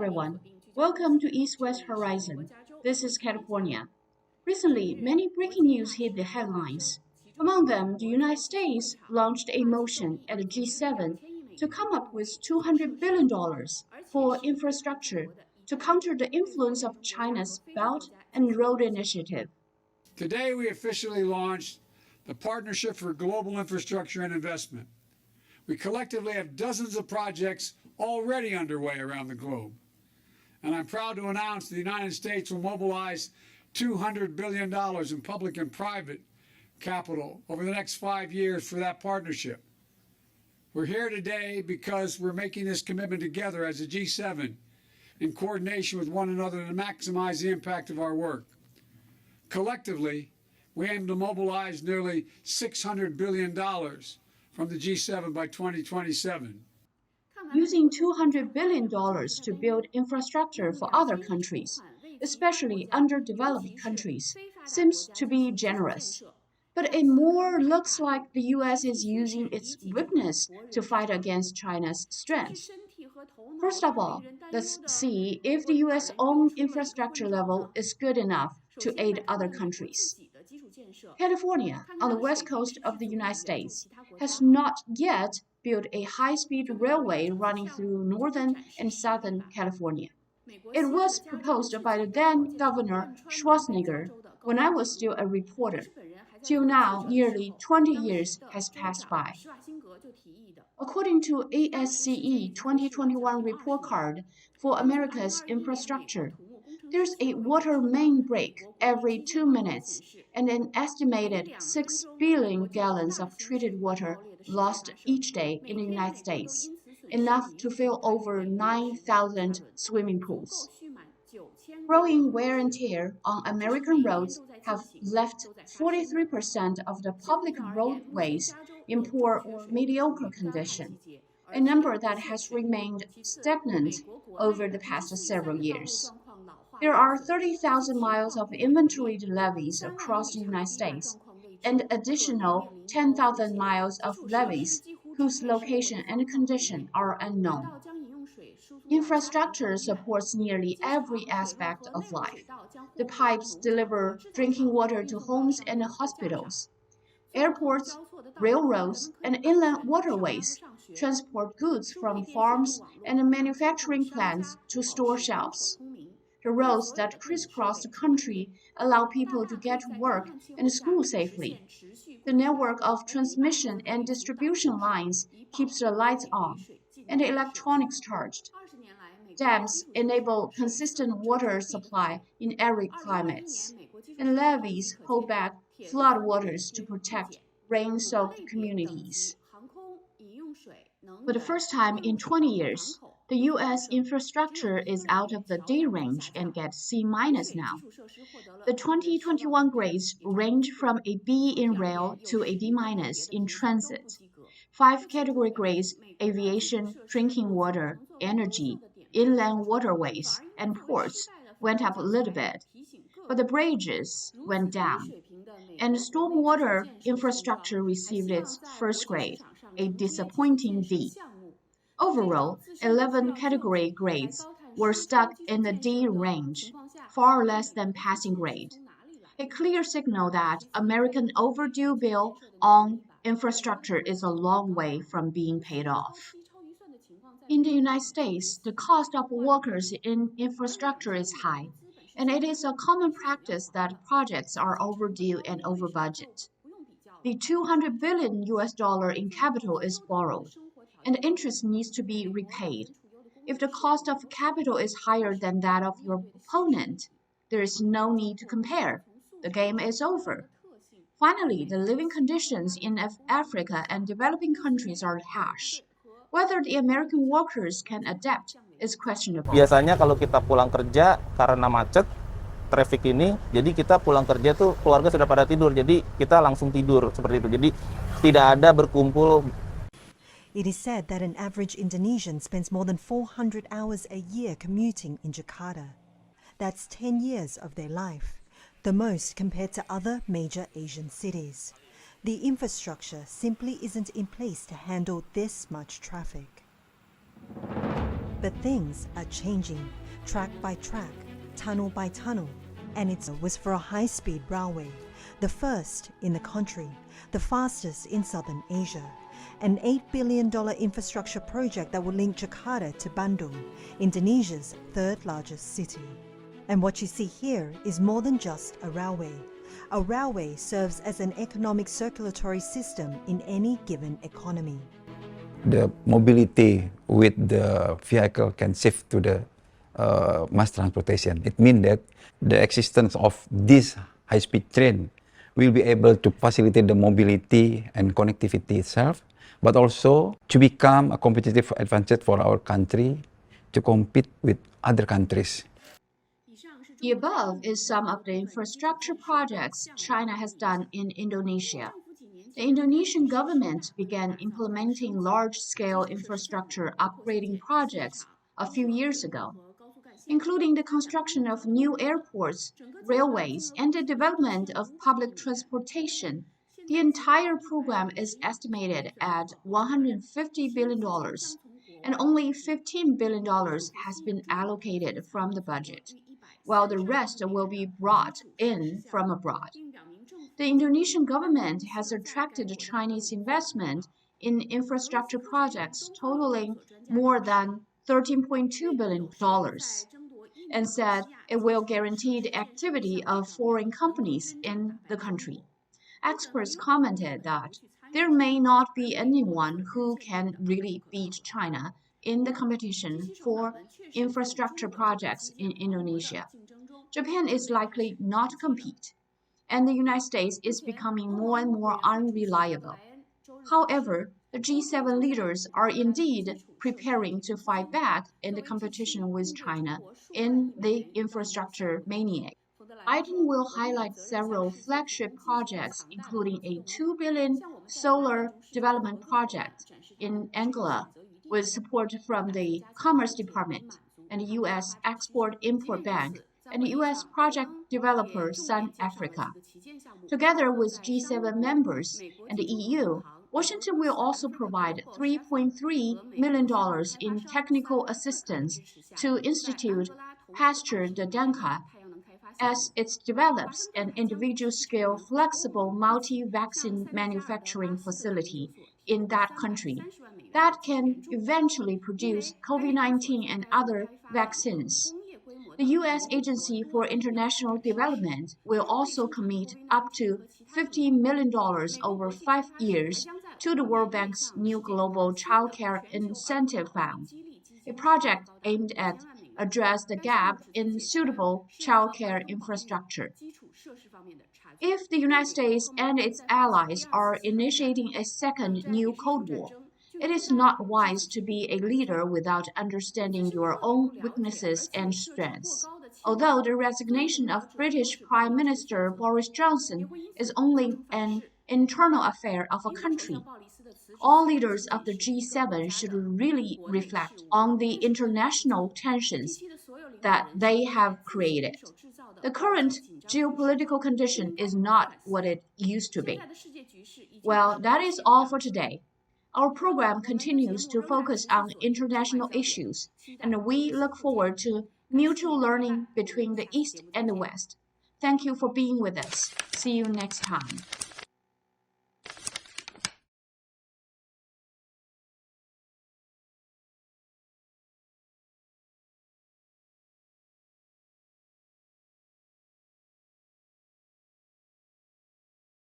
everyone. Welcome to East West Horizon. This is California. Recently, many breaking news hit the headlines. Among them, the United States launched a motion at the G7 to come up with $200 billion for infrastructure to counter the influence of China's Belt and Road Initiative. Today, we officially launched the Partnership for Global Infrastructure and Investment. We collectively have dozens of projects already underway around the globe. And I'm proud to announce the United States will mobilize $200 billion in public and private capital over the next 5 years for that partnership. We're here today because we're making this commitment together as a G7 in coordination with one another to maximize the impact of our work. Collectively, we aim to mobilize nearly $600 billion from the G7 by 2027. Using $200 billion to build infrastructure for other countries, especially underdeveloped countries, seems to be generous. But it more looks like the US is using its weakness to fight against China's strength. First of all, let's see if the US' own infrastructure level is good enough to aid other countries. California, on the west coast of the United States, has not yet built a high-speed railway running through northern and southern California. It was proposed by the then Governor Schwarzenegger when I was still a reporter. Till now, nearly 20 years has passed by. According to ASCE 2021 report card for America's infrastructure, there's a water main break every 2 minutes and an estimated 6 billion gallons of treated water lost each day in the United States, enough to fill over 9,000 swimming pools. Growing wear and tear on American roads have left 43% of the public roadways in poor or mediocre condition, a number that has remained stagnant over the past several years. There are 30,000 miles of inventoried levees across the United States, and additional 10,000 miles of levees whose location and condition are unknown. Infrastructure supports nearly every aspect of life. The pipes deliver drinking water to homes and hospitals. Airports, railroads, and inland waterways transport goods from farms and manufacturing plants to store shelves. The roads that crisscross the country allow people to get to work and school safely. The network of transmission and distribution lines keeps the lights on and the electronics charged. Dams enable consistent water supply in arid climates, and levees hold back flood waters to protect rain-soaked communities. For the first time in 20 years, the U.S. infrastructure is out of the D range and gets C- now. The 2021 grades range from a B in rail to a D- in transit. 5 category grades, aviation, drinking water, energy, inland waterways, and ports, went up a little bit, but the bridges went down, and stormwater infrastructure received its first grade, a disappointing D. Overall, 11 category grades were stuck in the D range, far less than passing grade. A clear signal that American overdue bill on infrastructure is a long way from being paid off. In the United States, the cost of workers in infrastructure is high, and it is a common practice that projects are overdue and over budget. The $200 billion in capital is borrowed, and interest needs to be repaid. If the cost of capital is higher than that of your opponent, there is no need to compare. The game is over. Finally, the living conditions in Africa and developing countries are harsh. Whether the American workers can adapt is questionable. Biasanya kalau kita pulang kerja karena macet, traffic ini, jadi kita pulang kerja tuh keluarga sudah pada tidur, jadi kita langsung tidur seperti itu. Jadi tidak ada berkumpul. It is said that an average Indonesian spends more than 400 hours a year commuting in Jakarta. That's 10 years of their life, the most compared to other major Asian cities. The infrastructure simply isn't in place to handle this much traffic. But things are changing, track by track, tunnel by tunnel, and it was for a high-speed railway, the first in the country, the fastest in southern Asia, an $8 billion infrastructure project that will link Jakarta to Bandung, Indonesia's third largest city. And what you see here is more than just a railway. A railway serves as an economic circulatory system in any given economy. The mobility with the vehicle can shift to the mass transportation. It means that the existence of this high-speed train will be able to facilitate the mobility and connectivity itself, but also to become a competitive advantage for our country to compete with other countries. The above is some of the infrastructure projects China has done in Indonesia. The Indonesian government began implementing large-scale infrastructure upgrading projects a few years ago, including the construction of new airports, railways, and the development of public transportation. The entire program is estimated at $150 billion, and only $15 billion has been allocated from the budget, while the rest will be brought in from abroad. The Indonesian government has attracted Chinese investment in infrastructure projects totaling more than $13.2 billion and said it will guarantee the activity of foreign companies in the country. Experts commented that there may not be anyone who can really beat China in the competition for infrastructure projects in Indonesia. Japan is likely not to compete, and the United States is becoming more and more unreliable. However, the G7 leaders are indeed preparing to fight back in the competition with China in the infrastructure mania. Biden will highlight several flagship projects, including a $2 billion solar development project in Angola with support from the Commerce Department and the U.S. Export-Import Bank and the U.S. project developer Sun Africa. Together with G7 members and the EU, Washington will also provide $3.3 million in technical assistance to Institute Pasteur de Danca as it develops an individual-scale flexible multi-vaccine manufacturing facility in that country that can eventually produce COVID-19 and other vaccines. The U.S. Agency for International Development will also commit up to $50 million over 5 years to the World Bank's new Global Child Care Incentive Fund, a project aimed at address the gap in suitable child care infrastructure. If the United States and its allies are initiating a second new Cold War, it is not wise to be a leader without understanding your own weaknesses and strengths. Although the resignation of British Prime Minister Boris Johnson is only an internal affair of a country, all leaders of the G7 should really reflect on the international tensions that they have created. The current geopolitical condition is not what it used to be. Well, that is all for today. Our program continues to focus on international issues, and we look forward to mutual learning between the East and the West. Thank you for being with us. See you next time.